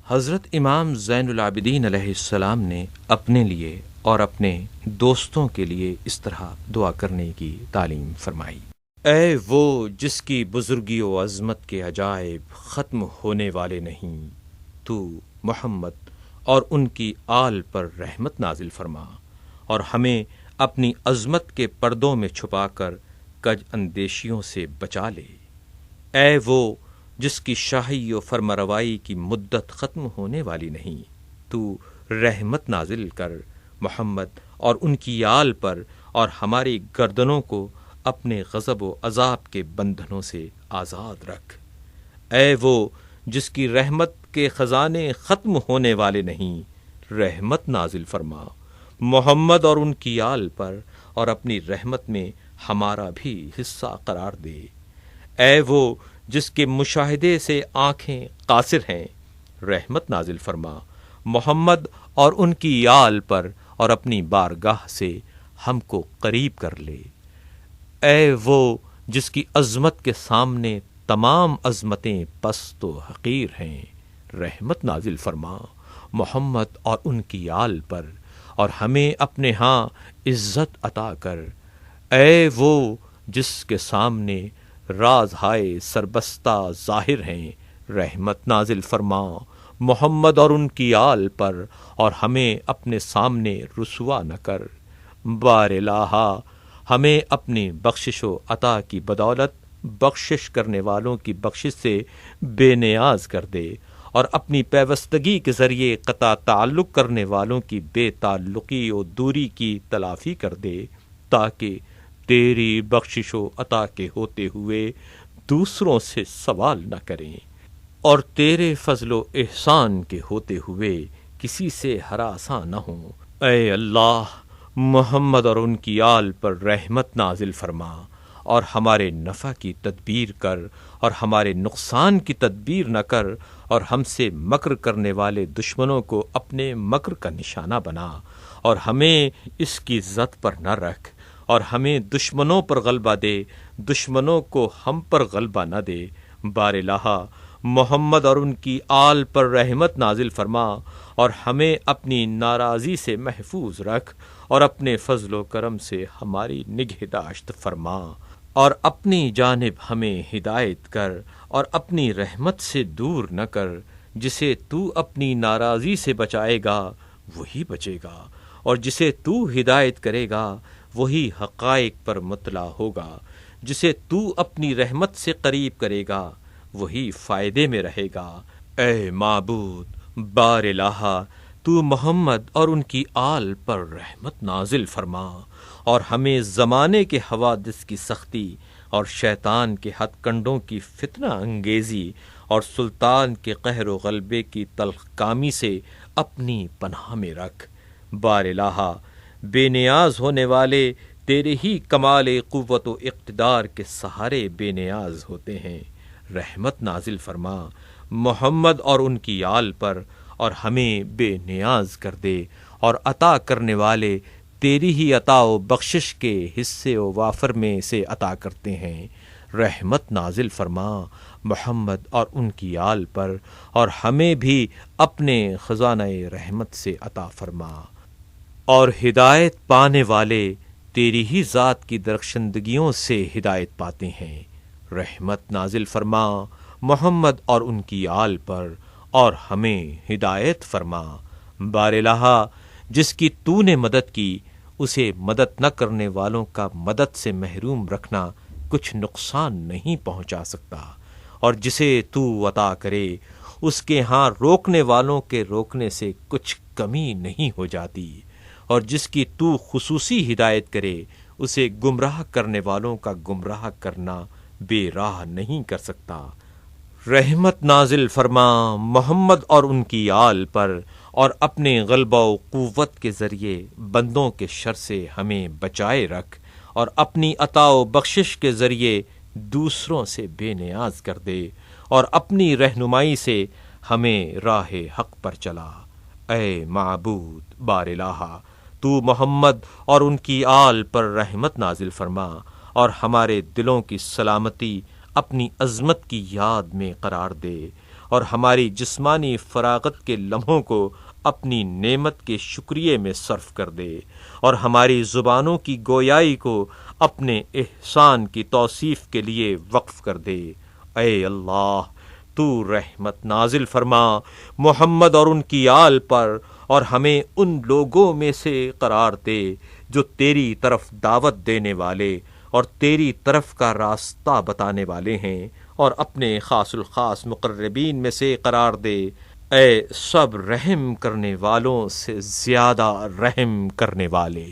حضرت امام زین العابدین علیہ السلام نے اپنے لیے اور اپنے دوستوں کے لیے اس طرح دعا کرنے کی تعلیم فرمائی۔ اے وہ جس کی بزرگی و عظمت کے عجائب ختم ہونے والے نہیں، تو محمد اور ان کی آل پر رحمت نازل فرما اور ہمیں اپنی عظمت کے پردوں میں چھپا کر کج اندیشیوں سے بچا لے۔ اے وہ جس کی شاہی و فرمانروائی کی مدت ختم ہونے والی نہیں، تو رحمت نازل کر محمد اور ان کی آل پر اور ہماری گردنوں کو اپنے غضب و عذاب کے بندھنوں سے آزاد رکھ۔ اے وہ جس کی رحمت کے خزانے ختم ہونے والے نہیں، رحمت نازل فرما محمد اور ان کی آل پر اور اپنی رحمت میں ہمارا بھی حصہ قرار دے۔ اے وہ جس کے مشاہدے سے آنکھیں قاصر ہیں، رحمت نازل فرما محمد اور ان کی آل پر اور اپنی بارگاہ سے ہم کو قریب کر لے۔ اے وہ جس کی عظمت کے سامنے تمام عظمتیں پست و حقیر ہیں، رحمت نازل فرما محمد اور ان کی آل پر اور ہمیں اپنے ہاں عزت عطا کر۔ اے وہ جس کے سامنے راز ہائے سربستہ ظاہر ہیں، رحمت نازل فرما محمد اور ان کی آل پر اور ہمیں اپنے سامنے رسوا نہ کر۔ بار الہا ہمیں اپنی بخشش و عطا کی بدولت بخشش کرنے والوں کی بخشش سے بے نیاز کر دے اور اپنی پیوستگی کے ذریعے قطع تعلق کرنے والوں کی بے تعلقی و دوری کی تلافی کر دے، تاکہ تیری بخشش و عطا کے ہوتے ہوئے دوسروں سے سوال نہ کریں اور تیرے فضل و احسان کے ہوتے ہوئے کسی سے ہراساں نہ ہوں۔ اے اللہ، محمد اور ان کی آل پر رحمت نازل فرما اور ہمارے نفع کی تدبیر کر اور ہمارے نقصان کی تدبیر نہ کر، اور ہم سے مکر کرنے والے دشمنوں کو اپنے مکر کا نشانہ بنا اور ہمیں اس کی زد پر نہ رکھ، اور ہمیں دشمنوں پر غلبہ دے، دشمنوں کو ہم پر غلبہ نہ دے۔ بار الہا محمد اور ان کی آل پر رحمت نازل فرما اور ہمیں اپنی ناراضی سے محفوظ رکھ، اور اپنے فضل و کرم سے ہماری نگہداشت فرما، اور اپنی جانب ہمیں ہدایت کر اور اپنی رحمت سے دور نہ کر۔ جسے تو اپنی ناراضی سے بچائے گا وہی بچے گا، اور جسے تو ہدایت کرے گا وہی حقائق پر مطلع ہوگا۔ جسے تو اپنی رحمت سے قریب کرے گا وہی فائدے میں رہے گا۔ اے معبود، بار الہا تو محمد اور ان کی آل پر رحمت نازل فرما اور ہمیں زمانے کے حوادث کی سختی اور شیطان کے ہتھ کنڈوں کی فتنہ انگیزی اور سلطان کے قہر و غلبے کی تلخ کامی سے اپنی پناہ میں رکھ۔ بار الہا بے نیاز ہونے والے تیرے ہی کمال قوت و اقتدار کے سہارے بے نیاز ہوتے ہیں، رحمت نازل فرما محمد اور ان کی آل پر اور ہمیں بے نیاز کر دے، اور عطا کرنے والے تیری ہی عطا و بخشش کے حصے و وافر میں سے عطا کرتے ہیں، رحمت نازل فرما محمد اور ان کی آل پر اور ہمیں بھی اپنے خزانہ رحمت سے عطا فرما۔ اور ہدایت پانے والے تیری ہی ذات کی درخشندگیوں سے ہدایت پاتے ہیں، رحمت نازل فرما محمد اور ان کی آل پر اور ہمیں ہدایت فرما۔ بار الہا جس کی تو نے مدد کی اسے مدد نہ کرنے والوں کا مدد سے محروم رکھنا کچھ نقصان نہیں پہنچا سکتا، اور جسے تو عطا کرے اس کے ہاں روکنے والوں کے روکنے سے کچھ کمی نہیں ہو جاتی، اور جس کی تو خصوصی ہدایت کرے اسے گمراہ کرنے والوں کا گمراہ کرنا بے راہ نہیں کر سکتا۔ رحمت نازل فرما محمد اور ان کی آل پر اور اپنے غلبہ و قوت کے ذریعے بندوں کے شر سے ہمیں بچائے رکھ، اور اپنی عطا و بخشش کے ذریعے دوسروں سے بے نیاز کر دے، اور اپنی رہنمائی سے ہمیں راہ حق پر چلا۔ اے معبود، بار الہا تو محمد اور ان کی آل پر رحمت نازل فرما اور ہمارے دلوں کی سلامتی اپنی عظمت کی یاد میں قرار دے، اور ہماری جسمانی فراغت کے لمحوں کو اپنی نعمت کے شکریے میں صرف کر دے، اور ہماری زبانوں کی گویائی کو اپنے احسان کی توصیف کے لیے وقف کر دے۔ اے اللہ، تو رحمت نازل فرما محمد اور ان کی آل پر، اور ہمیں ان لوگوں میں سے قرار دے جو تیری طرف دعوت دینے والے اور تیری طرف کا راستہ بتانے والے ہیں، اور اپنے خاص الخاص مقربین میں سے قرار دے۔ اے سب رحم کرنے والوں سے زیادہ رحم کرنے والے۔